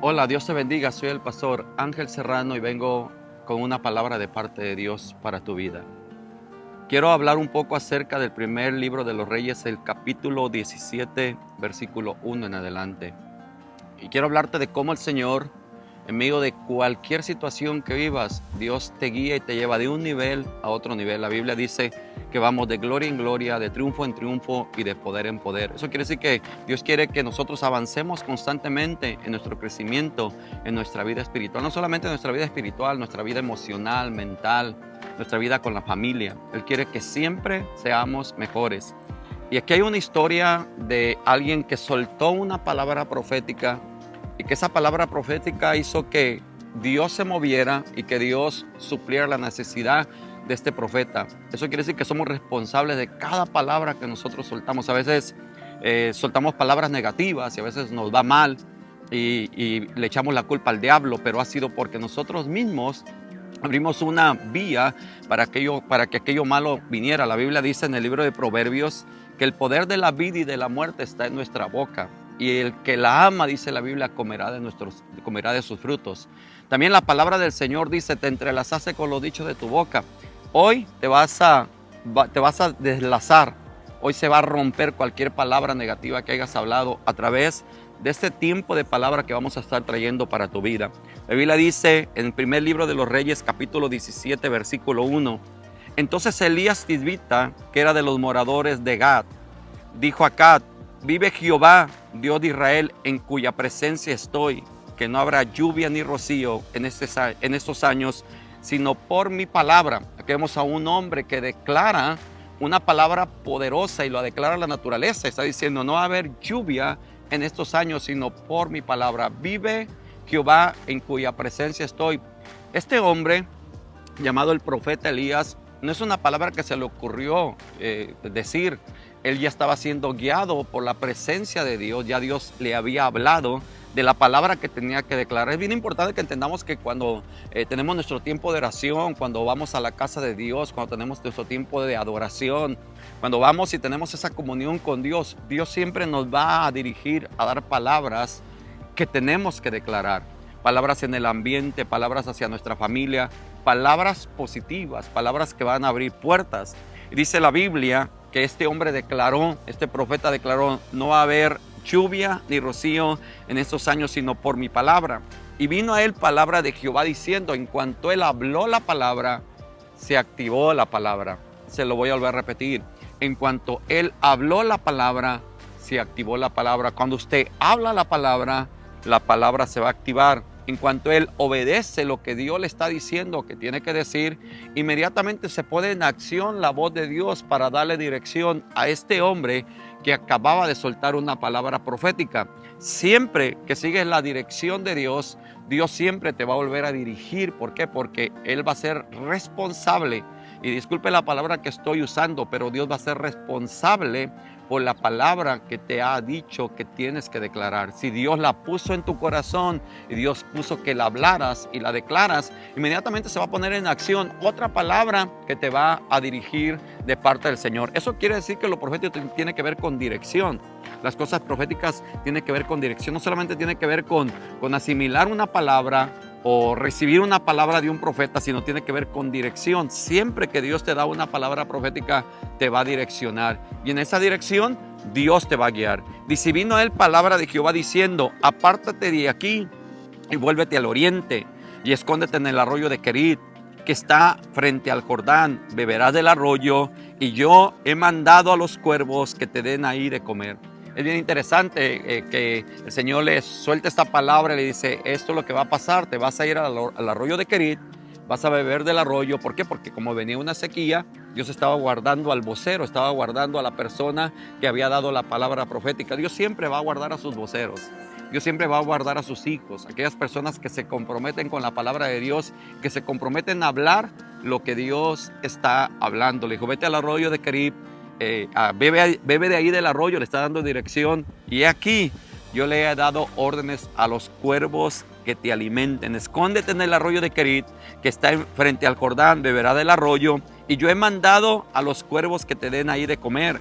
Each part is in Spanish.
Hola, Dios te bendiga. Soy el pastor Ángel Serrano y vengo con una palabra de parte de Dios para tu vida. Quiero hablar un poco acerca del primer libro de los Reyes, el capítulo 17, versículo 1 en adelante. Y quiero hablarte de cómo el Señor, en medio de cualquier situación que vivas, Dios te guía y te lleva de un nivel a otro nivel. La Biblia dice que vamos de gloria en gloria, de triunfo en triunfo y de poder en poder. Eso quiere decir que Dios quiere que nosotros avancemos constantemente en nuestro crecimiento, en nuestra vida espiritual. No solamente en nuestra vida espiritual, nuestra vida emocional, mental, nuestra vida con la familia. Él quiere que siempre seamos mejores. Y aquí hay una historia de alguien que soltó una palabra profética y que esa palabra profética hizo que Dios se moviera y que Dios supliera la necesidad de este profeta. Eso quiere decir que somos responsables de cada palabra que nosotros soltamos. A veces soltamos palabras negativas y a veces nos va mal y le echamos la culpa al diablo, pero ha sido porque nosotros mismos abrimos una vía para que aquello malo viniera. La Biblia dice en el libro de Proverbios que el poder de la vida y de la muerte está en nuestra boca. Y el que la ama, dice la Biblia, comerá de sus frutos. También la palabra del Señor dice, te entrelazaste con los dichos de tu boca. Hoy te vas a deslazar. Hoy se va a romper cualquier palabra negativa que hayas hablado a través de este tiempo de palabra que vamos a estar trayendo para tu vida. La Biblia dice en el primer libro de los Reyes, capítulo 17, versículo 1. Entonces Elías Tisbita, que era de los moradores de Gad, dijo a Acab, vive Jehová, Dios de Israel, en cuya presencia estoy, que no habrá lluvia ni rocío en estos años, sino por mi palabra. Aquí vemos a un hombre que declara una palabra poderosa y lo declara la naturaleza. Está diciendo, no va a haber lluvia en estos años, sino por mi palabra. Vive Jehová, en cuya presencia estoy. Este hombre, llamado el profeta Elías, no es una palabra que se le ocurrió decir. Él ya estaba siendo guiado por la presencia de Dios. Ya Dios le había hablado de la palabra que tenía que declarar. Es bien importante que entendamos que cuando tenemos nuestro tiempo de oración, cuando vamos a la casa de Dios, cuando tenemos nuestro tiempo de adoración, cuando vamos y tenemos esa comunión con Dios, Dios siempre nos va a dirigir a dar palabras que tenemos que declarar. Palabras en el ambiente, palabras hacia nuestra familia, palabras positivas, palabras que van a abrir puertas. Y dice la Biblia que este hombre declaró, este profeta declaró, no va a haber lluvia ni rocío en estos años, sino por mi palabra. Y vino a él palabra de Jehová diciendo, en cuanto él habló la palabra, se activó la palabra. Se lo voy a volver a repetir. En cuanto él habló la palabra, se activó la palabra. Cuando usted habla la palabra se va a activar. En cuanto él obedece lo que Dios le está diciendo que tiene que decir, inmediatamente se pone en acción la voz de Dios para darle dirección a este hombre que acababa de soltar una palabra profética. Siempre que sigues la dirección de Dios, Dios siempre te va a volver a dirigir. ¿Por qué? Porque Él va a ser responsable. Y disculpe la palabra que estoy usando, pero Dios va a ser responsable por la palabra que te ha dicho que tienes que declarar. Si Dios la puso en tu corazón y Dios puso que la hablaras y la declaras, inmediatamente se va a poner en acción otra palabra que te va a dirigir de parte del Señor. Eso quiere decir que lo profético tiene que ver con dirección. Las cosas proféticas tienen que ver con dirección. No solamente tiene que ver con asimilar una palabra o recibir una palabra de un profeta, sino tiene que ver con dirección. Siempre que Dios te da una palabra profética, te va a direccionar. Y en esa dirección, Dios te va a guiar. Dice, vino a él palabra de Jehová diciendo, apártate de aquí y vuélvete al oriente y escóndete en el arroyo de Querit, que está frente al Jordán. Beberás del arroyo y yo he mandado a los cuervos que te den ahí de comer. Es bien interesante que el Señor le suelte esta palabra y le dice, esto es lo que va a pasar, te vas a ir al arroyo de Querit, vas a beber del arroyo. ¿Por qué? Porque como venía una sequía, Dios estaba guardando al vocero, estaba guardando a la persona que había dado la palabra profética. Dios siempre va a guardar a sus voceros. Dios siempre va a guardar a sus hijos, aquellas personas que se comprometen con la palabra de Dios, que se comprometen a hablar lo que Dios está hablando. Le dijo, vete al arroyo de Querit, bebe de ahí del arroyo, le está dando dirección. Y aquí yo le he dado órdenes a los cuervos que te alimenten. Escóndete en el arroyo de Querit, que está frente al Jordán, beberá del arroyo. Y yo he mandado a los cuervos que te den ahí de comer.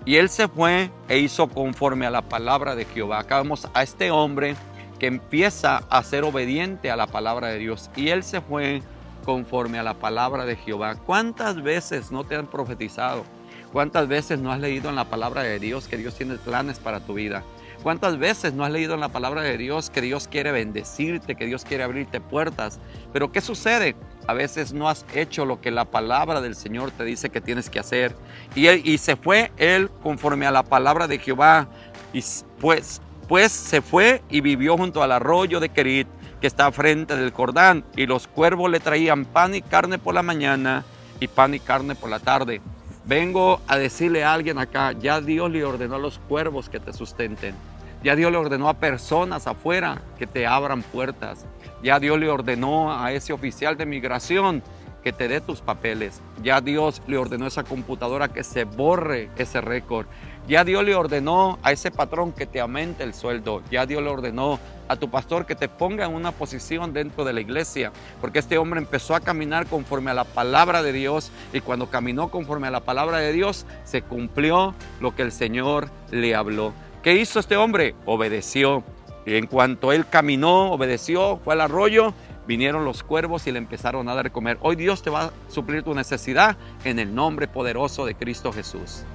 Y él se fue e hizo conforme a la palabra de Jehová. Acá vemos a este hombre que empieza a ser obediente a la palabra de Dios. Y él se fue conforme a la palabra de Jehová. ¿Cuántas veces no te han profetizado? ¿Cuántas veces no has leído en la palabra de Dios que Dios tiene planes para tu vida? ¿Cuántas veces no has leído en la palabra de Dios que Dios quiere bendecirte, que Dios quiere abrirte puertas? Pero ¿qué sucede? A veces no has hecho lo que la palabra del Señor te dice que tienes que hacer. Y se fue él conforme a la palabra de Jehová. Y pues se fue y vivió junto al arroyo de Querit, que está frente del Jordán. Y los cuervos le traían pan y carne por la mañana y pan y carne por la tarde. Vengo a decirle a alguien acá, ya Dios le ordenó a los cuervos que te sustenten. Ya Dios le ordenó a personas afuera que te abran puertas. Ya Dios le ordenó a ese oficial de migración que te dé tus papeles. Ya Dios le ordenó a esa computadora que se borre ese récord. Ya Dios le ordenó a ese patrón que te aumente el sueldo. Ya Dios le ordenó a tu pastor que te ponga en una posición dentro de la iglesia. Porque este hombre empezó a caminar conforme a la palabra de Dios. Y cuando caminó conforme a la palabra de Dios, se cumplió lo que el Señor le habló. ¿Qué hizo este hombre? Obedeció. Y en cuanto él caminó, obedeció, fue al arroyo, vinieron los cuervos y le empezaron a dar de comer. Hoy Dios te va a suplir tu necesidad en el nombre poderoso de Cristo Jesús.